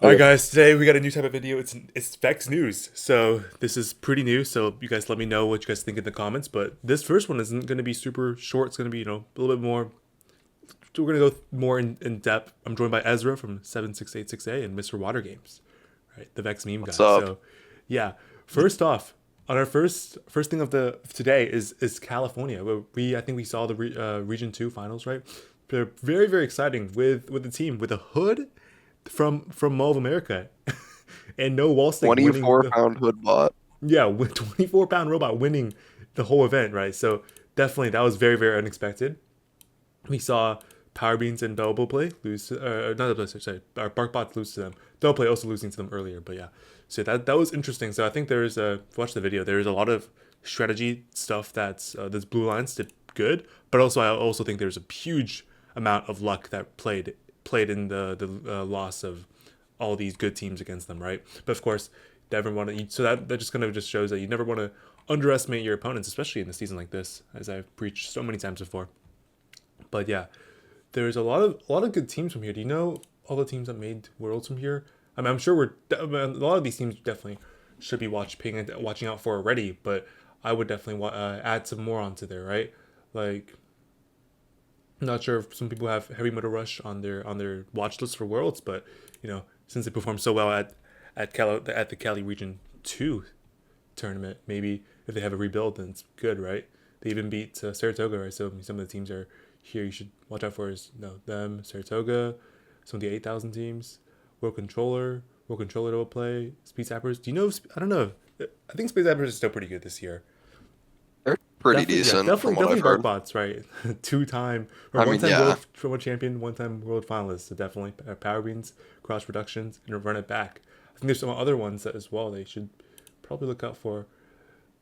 All right, Okay. guys. Today we got a new type of video. It's Vex news. So this is pretty new. So you guys let me know what you guys think in the comments. But this first one isn't going to be super short. It's going to be a little bit more. We're going to go more in depth. I'm joined by Ezra from 7686A and Mr. Water Games, right? The Vex meme What's guy. up? So yeah. First off, on our first thing of the today is California. I think we saw the Region Two finals, right? They're very exciting with the team with a hood from Mall of America, and no wall stick winning 24 the pound hood bot. yeah with 24 pound robot winning the whole event, right? So definitely that was very unexpected. We saw Power Beans and Double Play lose, not Double Play, sorry, our BarkBots lose to them. Double Play also losing to them earlier, but yeah. So that was interesting. So I think there's watch the video. There's a lot of strategy stuff that's this Blue Lions did good, but also I also think there's a huge amount of luck that played in the loss of all these good teams against them, right? But of course, never want to. So that just kind of just shows that you never want to underestimate your opponents, especially in a season like this, as I've preached so many times before. But yeah, there's a lot of good teams from here. Do you know all the teams that made worlds from here? I mean, I'm sure a lot of these teams definitely should be watching out for already. But I would definitely add some more onto there, right? Like, I'm not sure if some people have Heavy Metal Rush on their watch list for worlds, but since they performed so well at the Cali Region Two tournament, maybe if they have a rebuild, then it's good, right? They even beat Saratoga, right? So some of the teams are here you should watch out for is them, Saratoga, some of the 8,000 teams, World Controller will play, Speed Sappers. Do you know? I don't know. I think Speed Sappers is still pretty good this year. They're pretty Definitely, yeah, decent from what I've definitely heard. BarkBots, right? Two-time or I mean, one-time yeah. world champion, one-time world finalist. So definitely Power Beans, Cross Productions, and Run It Back. I think there's some other ones that as well they should probably look out for.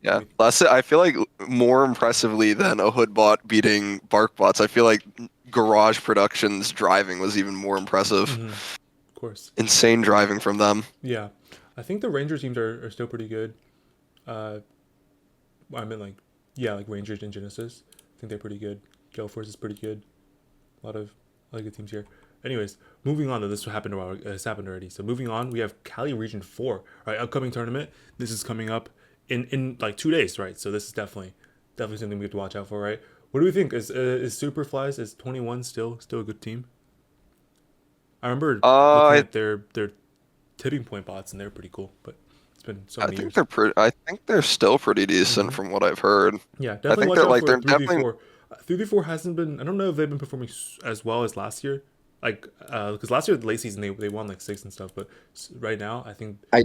Let Yeah. me. That's it. I feel like more impressively than a hood bot beating bark bots, I feel like Garage Productions driving was even more impressive. Mm-hmm, of course. Insane driving from them. Yeah, I think the Ranger teams are still pretty good. Uh, I mean, like, yeah, like Rangers and Genesis. I think they're pretty good. Gale Force is pretty good. A lot of good teams here. Anyways, moving on. This happened a while. It's happened already. So moving on, we have Cali Region Four, right? Upcoming tournament. This is coming up in like 2 days, right? So this is definitely something we have to watch out for, right? What do we think? Is Superflies is 21 still a good team? I remember looking Uh, at their tipping point bots, and they're pretty cool. But it's been so I many think years. they're pretty. I think they're still pretty Mm-hmm. decent from what I've heard. Yeah, I definitely think watch they're out like for they're three v definitely. four. 3v4 hasn't been. I don't know if they've been performing as well as last year. Like, because last year the late season they won like six and stuff, but right now I think I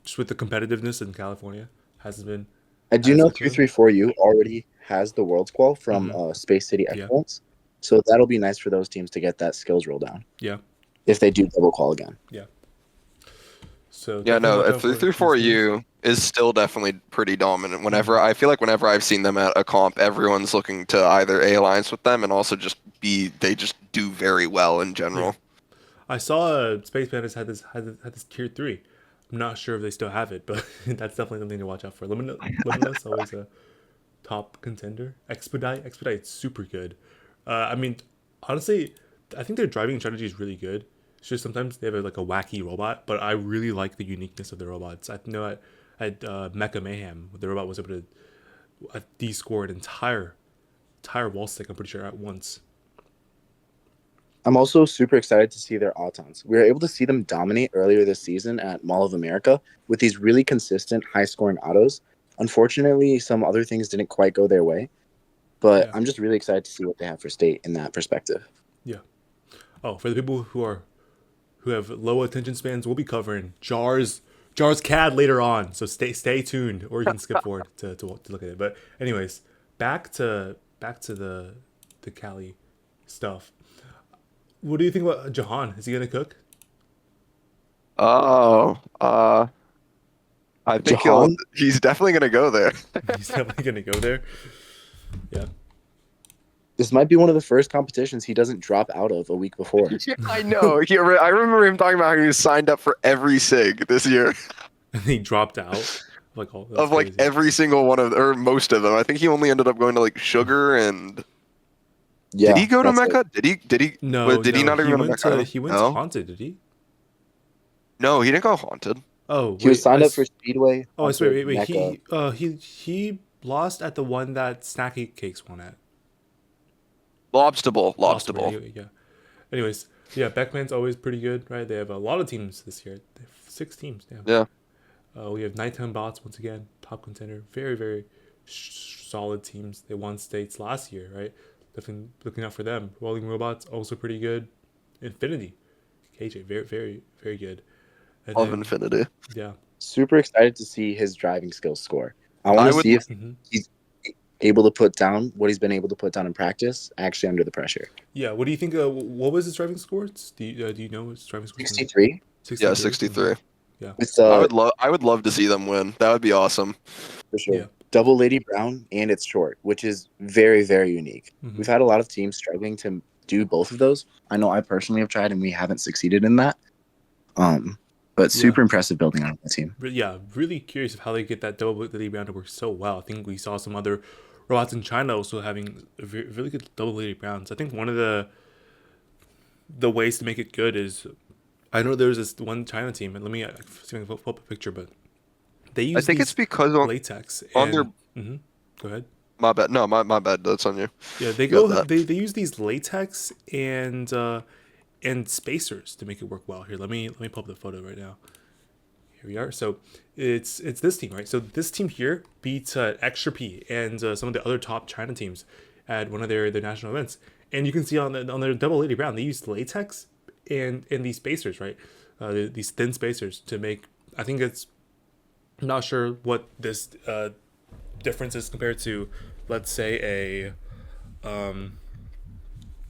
just with the competitiveness in California hasn't been I do as know good for them. 334U already has the Worlds Qual from Mm-hmm. Space City Yeah, Excellence, so that'll be nice for those teams to get that skills roll down yeah, if they do double qual again. yeah. So Yeah, definitely no, watch if out for these teams. 334U is still definitely pretty dominant. Mm-hmm. Whenever I feel like whenever I've seen them at a comp, everyone's looking to either A alliance with them and also just B, they just do very well in Yeah, general. I saw Space Bandits had this tier three. I'm not sure if they still have it, but that's definitely something to watch out for. Limitless always a top contender. Expedite's super good. I mean, honestly, I think their driving strategy is really good. It's just sometimes they have like a wacky robot, but I really like the uniqueness of the robots. I know at Mecha Mayhem, the robot was able to de-score an entire wall stick. I'm pretty sure at once. I'm also super excited to see their autons. We were able to see them dominate earlier this season at Mall of America with these really consistent high scoring autos. Unfortunately, some other things didn't quite go their way, but Yeah, I'm just really excited to see what they have for state in that perspective. yeah. Oh, for the people who have low attention spans, we'll be covering Jar's CAD later on. So stay tuned, or you can skip forward to look at it. But anyways, back to the Cali stuff. What do you think about Jahan? Is he gonna cook? Oh, I think Jahan, he's definitely gonna go there. He's definitely gonna go there. Yeah. this might be one of the first competitions he doesn't drop out of a week before. Yeah, I know. I remember him talking about how he was signed up for every SIG this year And he dropped out. Like, oh, that's of like crazy. every single one of or most of them. I think he only ended up going to like Sugar and did he Yeah, go to that's it. Mecca? Did he No, did he no, not even he go to went Mecca to either? he went to No. Haunted. Did he? No, he didn't go haunted. Oh He was wait, signed up for Speedway, oh, I swear, Haunted, wait. NECA. He lost at the one that Snacky Cakes won at. Lobstable, Lost to Lobstable. yeah. Anyways, yeah, Beckman's always pretty good, right? They have a lot of teams this year. They have 6 teams. Damn. Yeah. We have Nighttime Bots once again, top contender. Very, very solid teams. They won states last year, right? Definitely looking out for them. Rolling Robots also pretty good. Infinity, KJ, very, very, very good. And Of then Infinity. yeah, Super excited to see his driving skills score. I want I to would see if mhm. he's able to put down what he's been able to put down in practice, actually under the pressure. Yeah. What do you think? What was his driving scores? Do you know his driving scores? 63 Yeah, 63. 63. Yeah. with I would love to see them win. That would be awesome. for sure. Yeah. Double Lady Brown and it's short, which is very, very unique. Mhm. We've had a lot of teams struggling to do both of those. I know I personally have tried and we haven't succeeded in that. But super impressive building on the team. Yeah, really curious of how they get that double lady brown to work so well. I think we saw some other robots in China also having really good double lady browns. I think one of the ways to make it good is, I know there's this one China team, and let me see if I can pull up a picture, but they I use think it's these because latex on their and go ahead. my bad. No, my bad. That's on you. Yeah, You got that. they use these latex and spacers to make it work well. Here, let me pull up the photo right now. Here we are. So it's this team, right? So this team here beats Extra P and some of the other top China teams at one of their national events. And you can see on their double lady brown, they use latex and these spacers, right? These thin spacers to make. I think it's, I'm not sure what this difference is compared to, let's say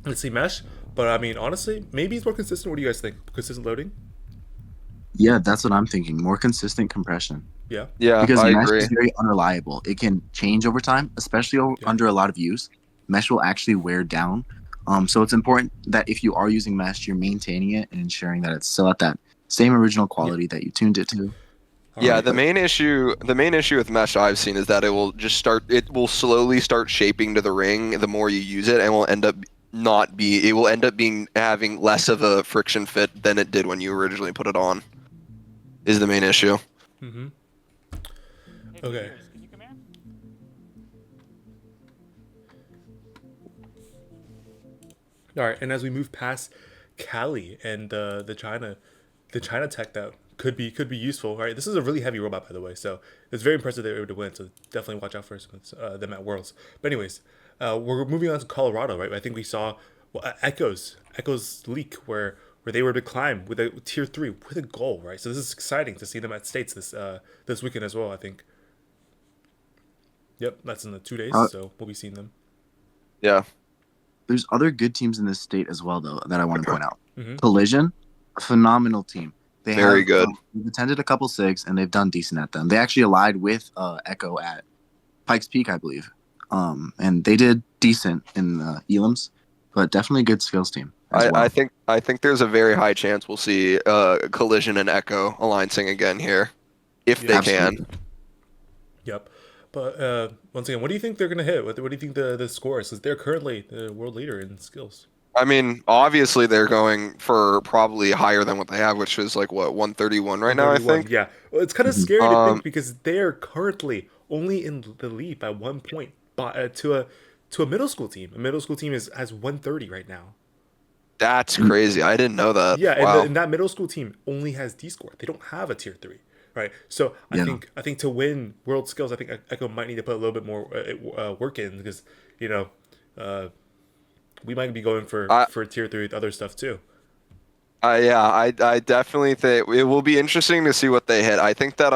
let's see mesh. But I mean, honestly, maybe it's more consistent. What do you guys think? Consistent loading? Yeah, that's what I'm thinking. More consistent compression. Yeah. Yeah, Because I mesh agree. is very unreliable. It can change over time, especially under a lot of use. Mesh will actually wear down. So it's important that if you are using mesh, you're maintaining it and ensuring that it's still at that same original quality that you tuned it to. Yeah, Alright. the main issue with mesh I've seen is that it will slowly start shaping to the ring the more you use it, and it will end up being having less of a friction fit than it did when you originally put it on. Is the main issue. Mm-hmm. Okay. All right, and as we move past Cali and the China tech that could be useful. All right, this is a really heavy robot, by the way, so it's very impressive they were able to win. So definitely watch out for them at Worlds. But anyways, we're moving on to Colorado, right? I think we saw Echo's leak where they were to climb with a tier 3 with a goal, right? So this is exciting to see them at states this weekend as well. I think. Yep, that's in the 2 days, so we'll be seeing them. Yeah. There's other good teams in this state as well, though, that I want to point out. Mhm. Collision, a phenomenal team. They Very good. They've attended a couple SIGs, and they've done decent at them. They actually allied with Echo at Pikes Peak, I believe. And they did decent in Elims, but definitely a good skills team as well. I think there's a very high chance we'll see Collision and Echo alliancing again here, if they Absolutely. can. Yep. But once again, what do you think they're gonna hit? What do you think the score is? Because they're currently the world leader in skills. I mean, obviously they're going for probably higher than what they have, which is like what 131 right now, I 131. think. Yeah. Well, it's kind of Mhm. scary to think because they are currently only in the lead by 1 point, to a middle school team. A middle school team has 130 right now. That's crazy. I didn't know that. Yeah, and, Wow. and that middle school team only has D score. They don't have a tier 3, right? So Yeah. I think to win world skills, I think Echo might need to put a little bit more work in because we might be going for I, tier 3 with other stuff too. I definitely think it will be interesting to see what they hit. I think that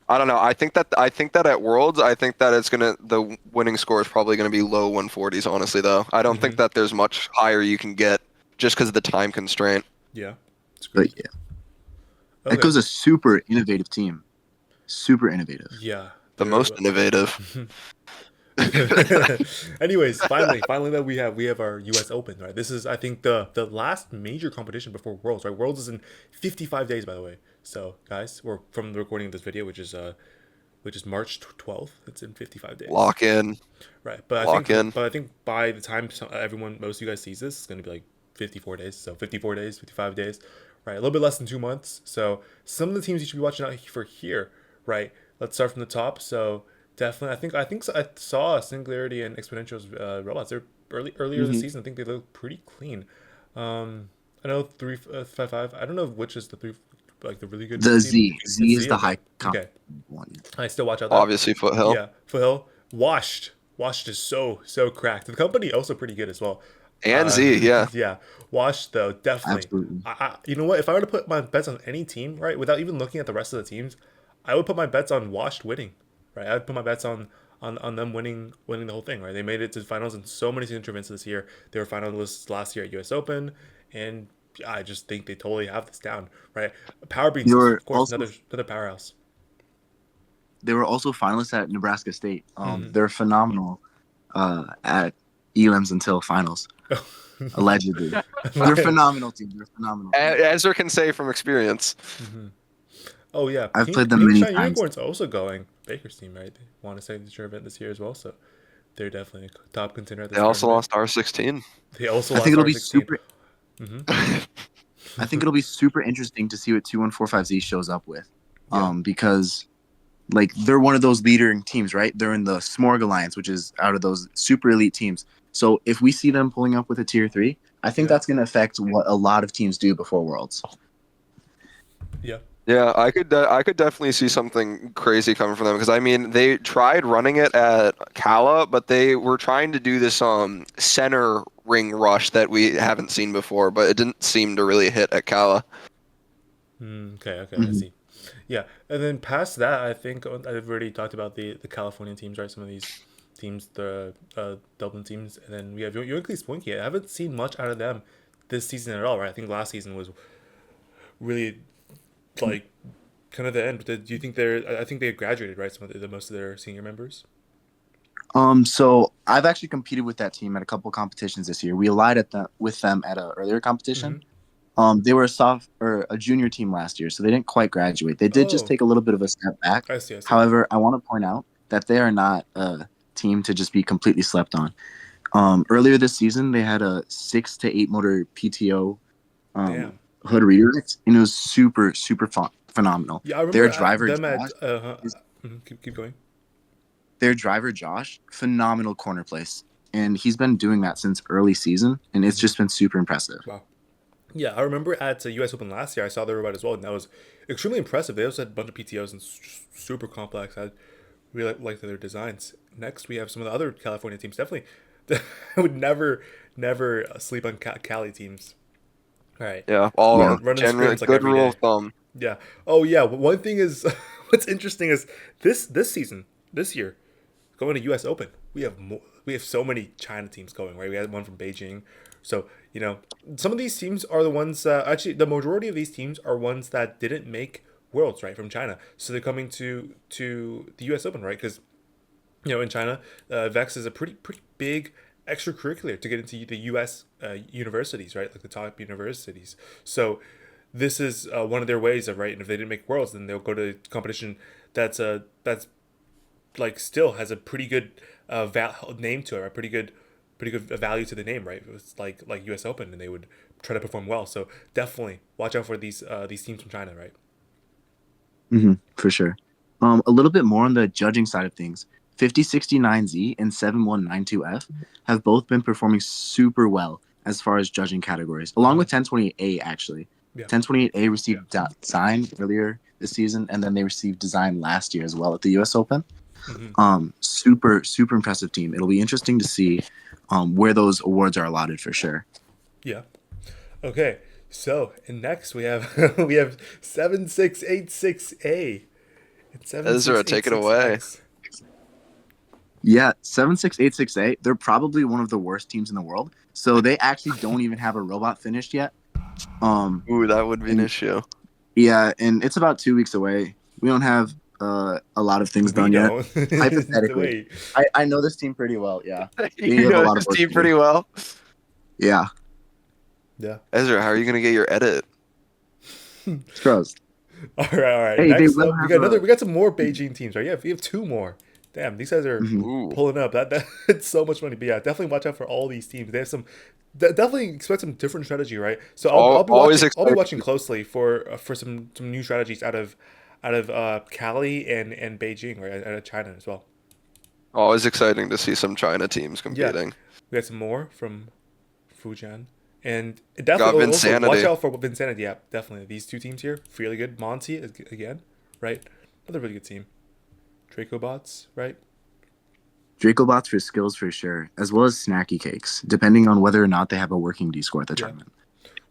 I don't know. I think that at Worlds, I think that the winning score is probably gonna be low 140s. Honestly, though, I don't think that there's much higher you can get just because of the time constraint. Yeah, it's But great. yeah, Okay. Echo's a super innovative team. Super innovative. Yeah, The most innovative. Anyways, finally that we have our U.S. Open, right? This is, I think, the last major competition before Worlds, right? Worlds is in 55 days, by the way. So guys, we're from the recording of this video, which is March 12th. It's in 55 days. Lock in. Right, but Lock in. I think by the time most of you guys sees this, it's gonna be like 54 days. So 54 days, 55 days, right? A little bit less than 2 months. So some of the teams you should be watching out for here, right? Let's start from the top. So definitely, I think I saw Singularity and Exponential's robots. They're earlier this Hmm. season. I think they look pretty clean. I know 355. I don't know which is the three, like the really good The team. Z It's is Z. the Okay, high comp okay. one. I still watch out that. Obviously, Foothill. Yeah, Foothill. Washed is so cracked. The company also pretty good as well. And Z, yeah. Yeah, Washed though definitely. Absolutely. You know what? If I were to put my bets on any team, right, without even looking at the rest of the teams, I would put my bets on Washed winning. Right, I would put my bets on them winning the whole thing. Right, they made it to finals in so many signature events this year. They were finalists last year at U.S. Open, and I just think they totally have this down. Right, Power They Beans is were of course also another powerhouse. they were also finalists at Nebraska State. Hmm. They're phenomenal at elims until finals. Allegedly, they're Okay. phenomenal team. They're a phenomenal team. Ezra can say from experience. Hmm. Oh yeah, I've played them Pink many Shine times. Unicorn's also going. Baker's team, right? They want to signature event this year as well, so they're definitely a top contender at They this also tournament. lost R16. They also I think lost it'll be R16. super. Hmm. I think it'll be super interesting to see what 2145Z shows up with, Yeah, because like they're one of those leading teams, right? They're in the Smorg Alliance, which is out of those super elite teams. So if we see them pulling up with a tier 3, I think yeah, that's going to affect what a lot of teams do before Worlds. yeah. Yeah, I could definitely see something crazy coming from them because I mean they tried running it at Kala, but they were trying to do this center ring rush that we haven't seen before, but it didn't seem to really hit at Kala. Okay, I Hmm. see. Yeah, and then past that, I think I've already talked about the California teams, right? Some of these teams, the Dublin teams, and then we have Yoinkly Splinky. I haven't seen much out of them this season at all, right? I think last season was really like kind of the end. But do you think they're? I think they graduated, right? Some of the most of their senior members. So I've actually competed with that team at a couple competitions this year. We allied with them at an earlier competition. Mm-hmm. They were a soft or a junior team last year, so they didn't quite graduate. They did just Oh, take a little bit of a step back. I see, I see. However, I want to point out that they are not a team to just be completely slept on. Earlier this season, they had a 6 to 8 motor PTO um, Damn. hood redirect, and it was super phenomenal. Yeah, I Their remember driver them Josh, at. Keep going. their driver Josh, phenomenal corner place, and he's been doing that since early season, and it's Hmm. just been super impressive. Wow. Yeah, I remember at the U.S. Open last year, I saw their robot as well, and that was extremely impressive. They also had a bunch of PTOs and super complex. I really liked their designs. Next, we have some of the other California teams. Definitely, I would never sleep on Cali teams. All right, Yeah, Yeah. all running generally scrims like good every rule day. of thumb. Yeah. Oh yeah. One thing is, what's interesting is this season, this year, going to U.S. Open, we have we have so many China teams going, right? We had one from Beijing, so some of these teams are the ones. Actually, the majority of these teams are ones that didn't make worlds, right, from China. So they're coming to the U.S. Open, right? Because in China, Vex is a pretty big extracurricular to get into the U.S. Universities, right? Like the top universities. So this is one of their ways of, right. And if they didn't make worlds, then they'll go to competition that's like still has a pretty good name to it, right? Pretty good value to the name, right? It was like U.S. Open, and they would try to perform well. So definitely watch out for these teams from China, right? For sure. A little bit more on the judging side of things. 5069Z and 7192F have both been performing super well as far as judging categories, along with 1028A actually. Yeah. 1028A received design earlier this season, and then they received design last year as well at the U.S. Open. Hmm. Super impressive team. It'll be interesting to see where those awards are allotted for sure. Yeah. Okay. So and next we have we have 7686A and Ezra, take it away. 7686X. Yeah, 76868. They're probably one of the worst teams in the world. So they actually don't even have a robot finished yet. Ooh, that would be an issue. Yeah, and it's about 2 weeks away. We don't have a lot of things We done yet. don't. Hypothetically, Wait. I know this team pretty well. Yeah, You have a know lot this of work team to do. pretty well. Yeah, Yeah. Ezra, how are you gonna get your edit? Scrubs. All right. Hey, they Next will up, we have got another. We got some more Beijing teams, right? Yeah, we have two more. damn, these guys are Mhm. Ooh. pulling up. That it's so much money. But yeah, definitely watch out for all these teams. They have some. Definitely expect some different strategy, right? So I'll be Always watching. I'll be excited. watching closely for some new strategies out of Cali and Beijing, right? Out of China as well. Always exciting to see some China teams Yeah, competing. we got some more from Fujian, and Got definitely also watch Vinsanity. out for Vincent. Yeah, definitely these two teams here, really good. Monty again, right? Another really good team. Draco bots, right? Dracobots for skills for sure, as well as snacky cakes, depending on whether or not they have a working D score at the Yeah, tournament.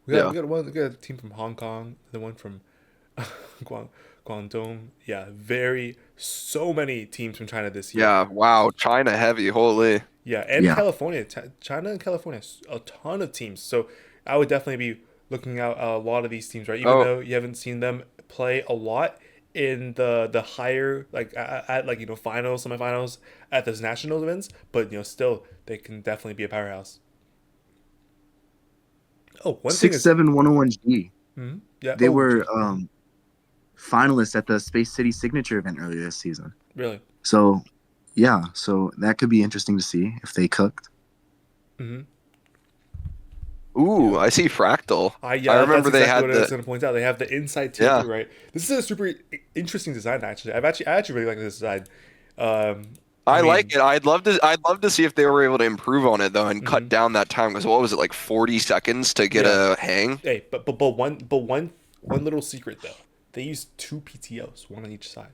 Yeah. we got a team from Hong Kong, the one from Guang, Guangdong. Yeah, so many teams from China this year. Yeah. Wow. China heavy. Holy. Yeah, and Yeah. California, China and California, a ton of teams. So I would definitely be looking out a lot of these teams, right? Even Oh, though you haven't seen them play a lot in the higher like at like finals, semifinals at those national events, but still they can definitely be a powerhouse. Oh, one thing is, 67101G. yeah. They Oh, were geez, finalists at the Space City Signature event earlier this season. really? So, yeah, so that could be interesting to see if they cooked. Mm-hmm. Yeah. ooh. I see Fractal. I Yeah, that's remember they exactly had what I was the. going to point out. They have the inside tier Yeah. three, right? This is a super interesting design, actually. I actually really like this design. I I like mean, it. I'd love to see if they were able to improve on it though and cut mhm. down that time. Because what was it, like 40 seconds to get Yeah. a hang? Hey, one little secret though. They use two PTOs, one on each side.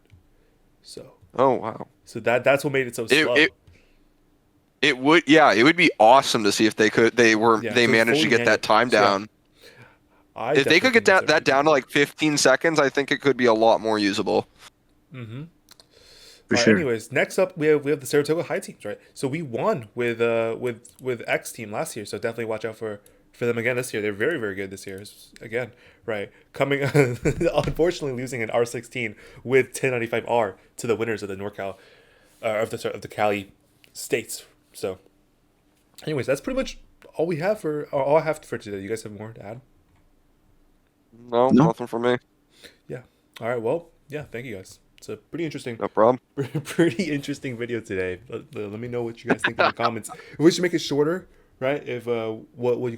So Oh wow. that's what made it so It slow. it it would, yeah, it would be awesome to see if Yeah, they so managed to fully get that manual. time So yeah, down. I If they definitely could get think it's a that really cool down to design. like 15 seconds, I think it could be a lot more usable. Mm-hmm. For All right. sure. Anyways, next up we have the Saratoga High teams, right? So we won with X team last year, so definitely watch out for them again this year. They're very very good this year again, right? Coming unfortunately losing an R16 with 1095R to the winners of the NorCal of the Cali states. So, anyways, that's pretty much all I have for today. You guys have more to add? No, No, nothing for me. Yeah. All right. Well, yeah. Thank you guys. It's a pretty interesting No problem. pretty interesting video today. Let me know what you guys think in the comments. If we should make it shorter, right? If what you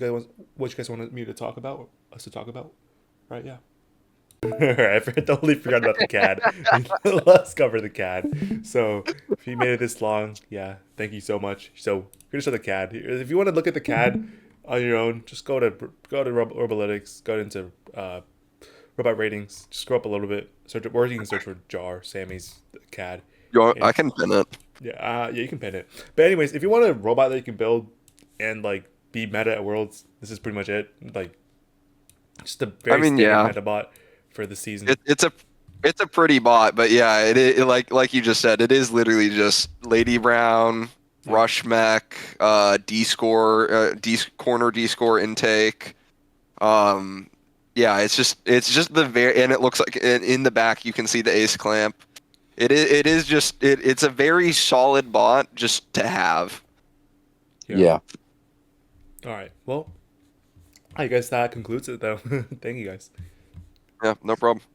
guys wanted me to talk about, us to talk about, right? Yeah. All right, I totally forgot about the CAD. Let's cover the CAD. So if you made it this long, yeah, thank you so much. So we're gonna show the CAD. If you want to look at the CAD on your own, just go to Robotics, go into robot ratings. Just scroll up a little bit. Search, or you can search for Jar Sammy's CAD. I And can pin it. yeah, yeah, you can pin it. But anyways, if you want a robot that you can build and like be meta at Worlds, this is pretty much it. Like just a I very mean, standard yeah, meta bot for the season. it's a pretty bot, but yeah, like you just said, it is literally just Lady Brown, Yeah, Rush Mech, D score, corner D score intake. Um, yeah, it's just the very, and it looks like in the back you can see the ace clamp. It is just it's a very solid bot just to have. yeah. yeah. All right. Well, I guess that concludes it though. Thank you guys. Yeah, no problem.